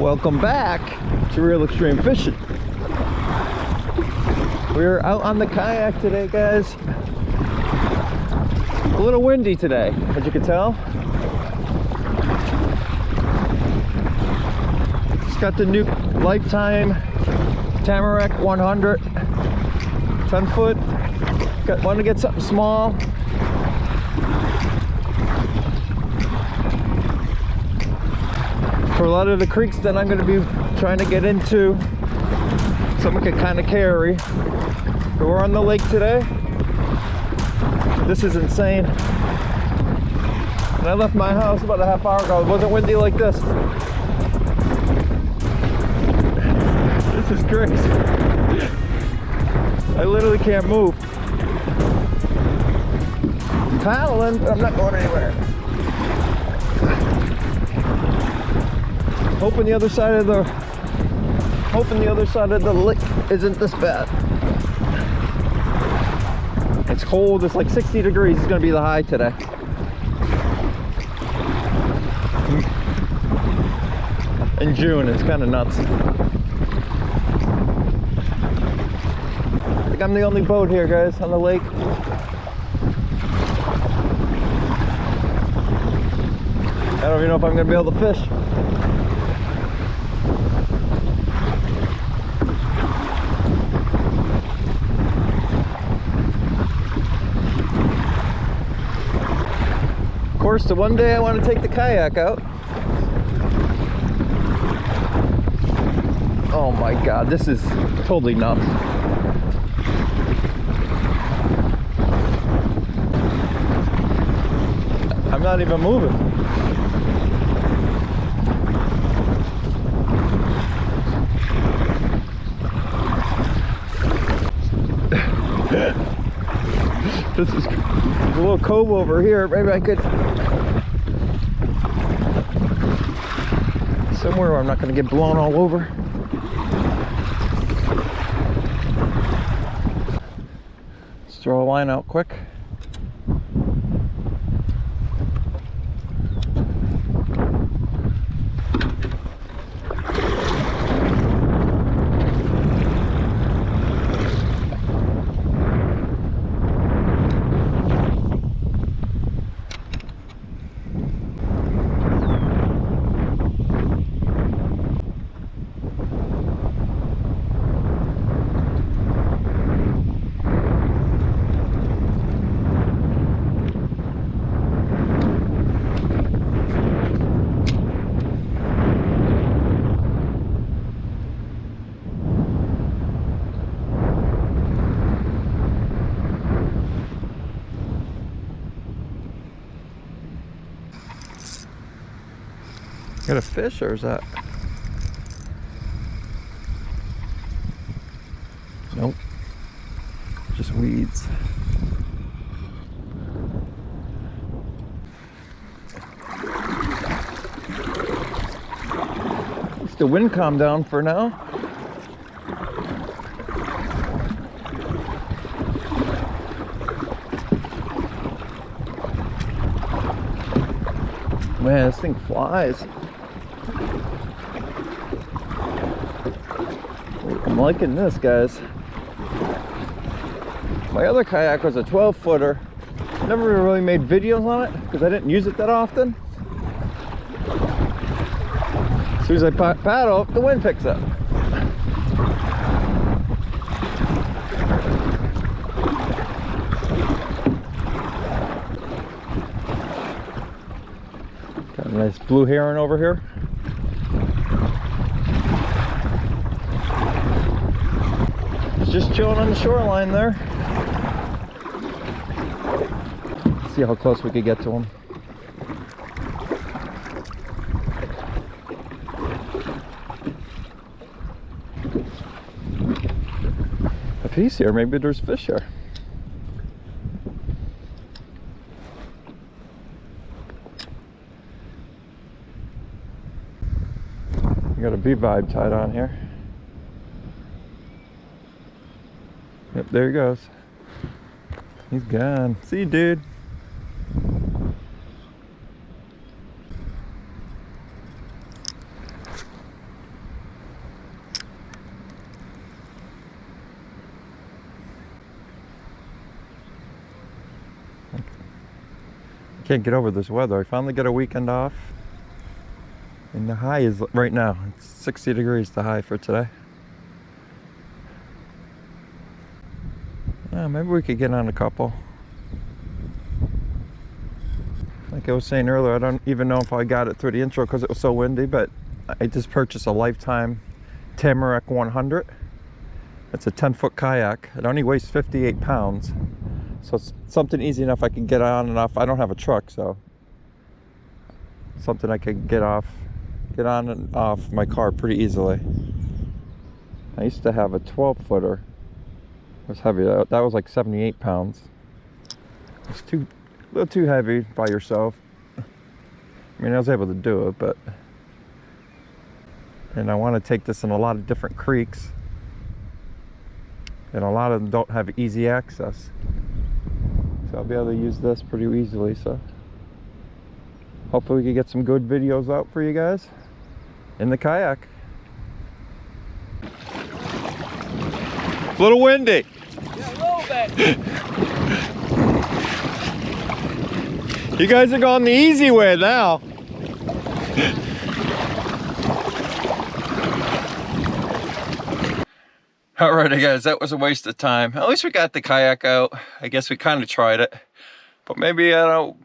Welcome back to Real Extreme Fishing. We're out on the kayak today, guys. A little windy today, as you can tell. Just got the new Lifetime Tamarack 100 10 foot. Want to get something small. For a lot of the creeks that I'm going to be trying to get into, someone could kind of carry. But we're on the lake today. This is insane. And I left my house about a half hour ago. It wasn't windy like this. This is crazy. I literally can't move. I'm paddling, but I'm not going anywhere. Hoping the other side of the lake isn't this bad. It's cold. It's like 60 degrees. It's going to be the high today. In June, it's kind of nuts. I think I'm the only boat here, guys, on the lake. I don't even know if I'm going to be able to fish. Of course, the one day I want to take the kayak out. Oh my God, this is totally nuts. I'm not even moving. This is there's a little cove over here. Maybe I could somewhere where I'm not going to get blown all over. Let's throw a line out quick. Got a fish, or is that? Nope. Just weeds. At least the wind calmed down for now. Man, this thing flies. I'm liking this, guys. My other kayak was a 12 footer. Never really made videos on it because I didn't use it that often. As soon as I paddle, the wind picks up. Got a nice blue heron over here. Just chilling on the shoreline there. Let's see how close we could get to him. If he's here, maybe there's fish here. You got a bee-vibe tied on here. Yep, there he goes. He's gone. See you, dude. Can't get over this weather. I finally got a weekend off. And the high is right now. It's 60 degrees the high for today. Maybe we could get on a couple. Like I was saying earlier, I don't even know if I got it through the intro because it was so windy, but I just purchased a Lifetime Tamarack 100. It's a 10-foot kayak. It only weighs 58 pounds. So it's something easy enough I can get on and off. I don't have a truck, so something I could get on and off my car pretty easily. I used to have a 12-footer. It was heavy. That was like 78 pounds. It's a little too heavy by yourself. I mean, I was able to do it, but... And I want to take this in a lot of different creeks. And a lot of them don't have easy access. So I'll be able to use this pretty easily, so... Hopefully we can get some good videos out for you guys in the kayak. A little windy. Yeah, a little bit. You guys are going the easy way now. Alrighty guys, that was a waste of time. At least we got the kayak out. I guess we kind of tried it. But maybe,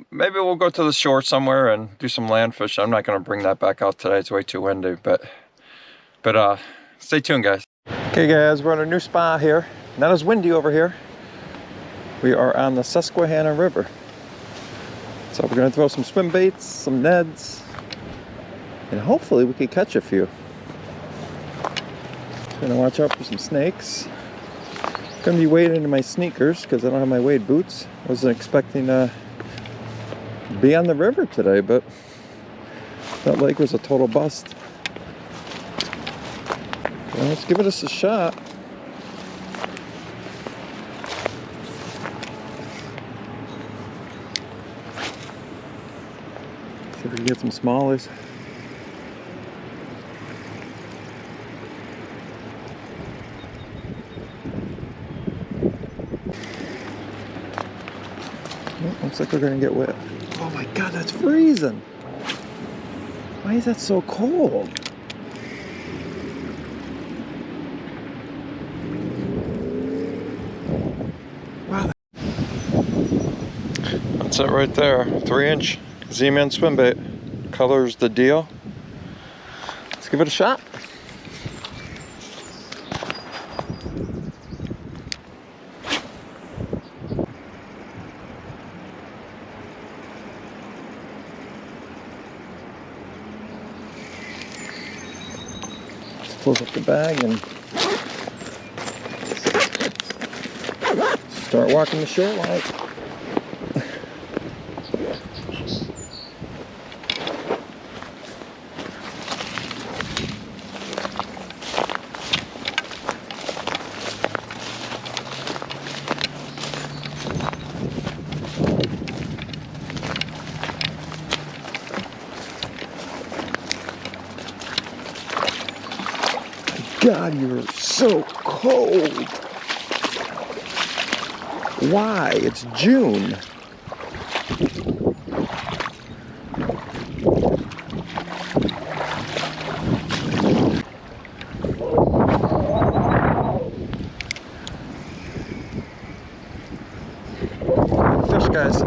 maybe we'll go to the shore somewhere and do some land fishing. I'm not going to bring that back out today. It's way too windy, but stay tuned, guys. Okay guys, we're on a new spot here. Not as windy over here. We are on the Susquehanna River. So we're going to throw some swim baits, some neds, and hopefully we can catch a few. Going to watch out for some snakes. Going to be wading in my sneakers because I don't have my wade boots. Wasn't expecting to be on the river today, but that lake was a total bust. Well, let's give it a shot. See if we can get some smallies. Looks like we're gonna get wet. Oh my God, that's freezing. Why is that so cold? Wow. That's it right there. 3-inch Z-Man swim bait. Color's the deal. Let's give it a shot. Close up the bag and start walking the shoreline. God, you're so cold. Why? It's June. Fish, guys.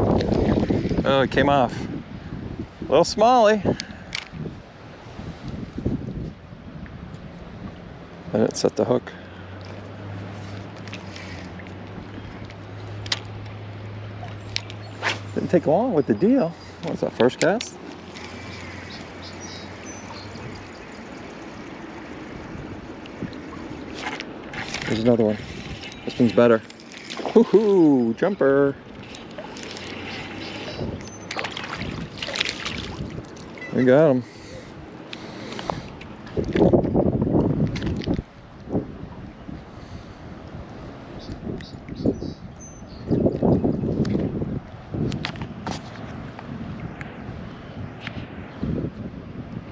Oh, it came off. A little smallie. I didn't set the hook. Didn't take long with the deal. What was that, first cast? There's another one. This one's better. Woohoo! Jumper! We got him.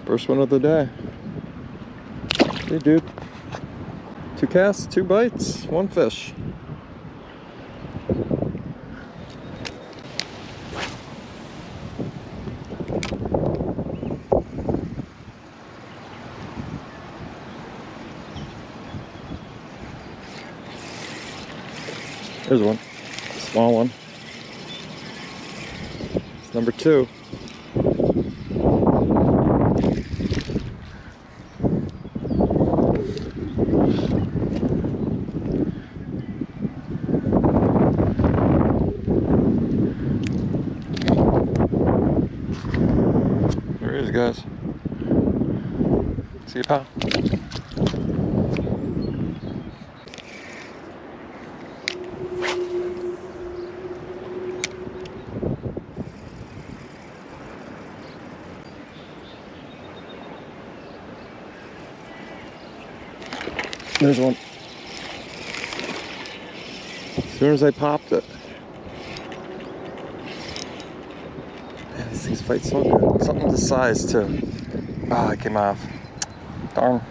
First one of the day. Hey dude. 2 casts, 2 bites, 1 fish. There's one, a small one. It's number 2. There he is, guys. See you, pal. There's one. As soon as I popped it. Man, these things fight so good. Something the size too. Ah, it came off. Darn.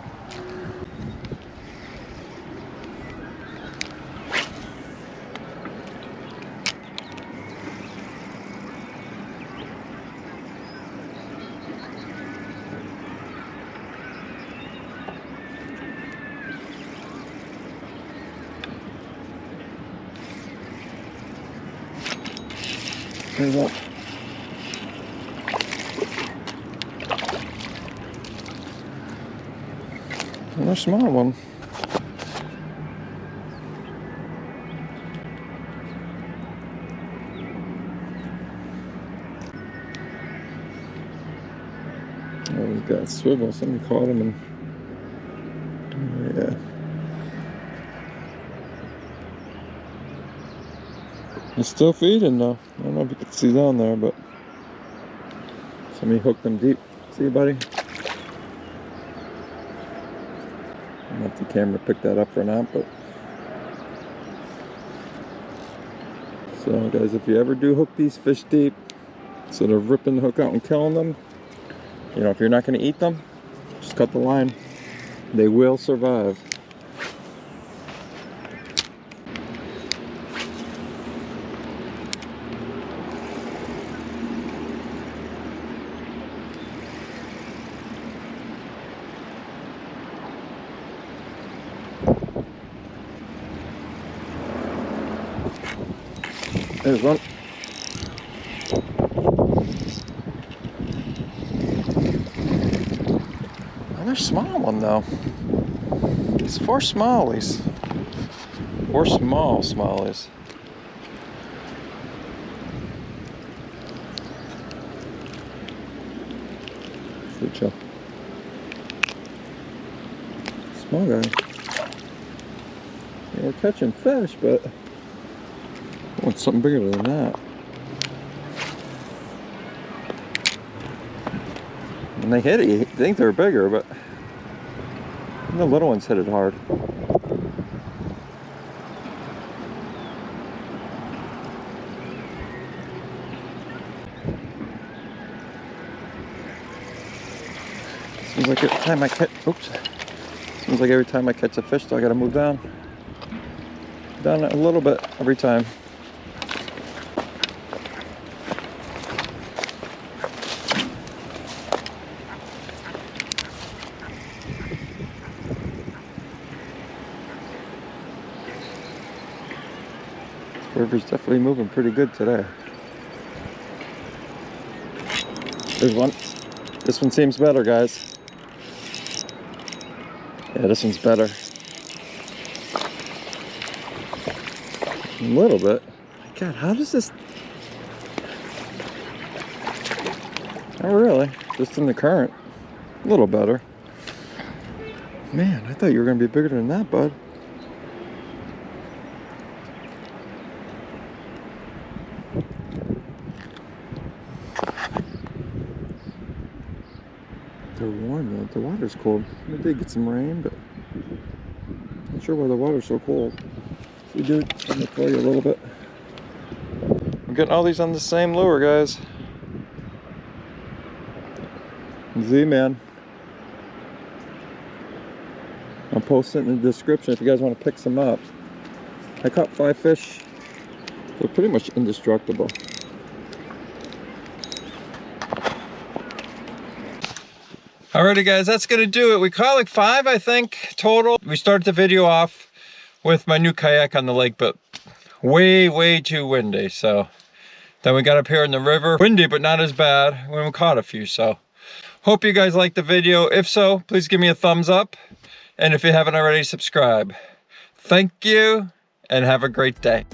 There's one. Another small one. Oh, he's got a swivel. Somebody caught him and yeah. He's still feeding though. I don't know if you can see down there, but somebody hooked him deep. See you, buddy? I don't know if the camera picked that up or not, but so guys, if you ever do hook these fish deep, instead of ripping the hook out and killing them, you know, if you're not going to eat them, just cut the line. They will survive. There's one. Another small one though. It's 4 smallies. 4 small smallies. Good job. Small guy. Yeah, we're catching fish, but I want something bigger than that. And they hit it, you think they're bigger, but the little ones hit it hard. Seems like every time I catch, seems like every time I catch a fish, though, I gotta move down a little bit every time. This river's definitely moving pretty good today. There's one. This one seems better, guys. Yeah, this one's better. A little bit. My God, how does this... Not really. Just in the current. A little better. Man, I thought you were going to be bigger than that, bud. They're warm though. The water's cold. We did get some rain, but not sure why the water's so cold. See, dude, I'm gonna throw you a little bit. I'm getting all these on the same lure, guys. Z-Man. I'll post it in the description if you guys want to pick some up. I caught 5 fish. They're pretty much indestructible. Alrighty guys, that's gonna do it. We caught like 5, I think, total. We started the video off with my new kayak on the lake, but way too windy. So then we got up here in the river, windy but not as bad, when we caught a few. So hope you guys liked the video. If so, please give me a thumbs up, and if you haven't already, subscribe. Thank you and have a great day.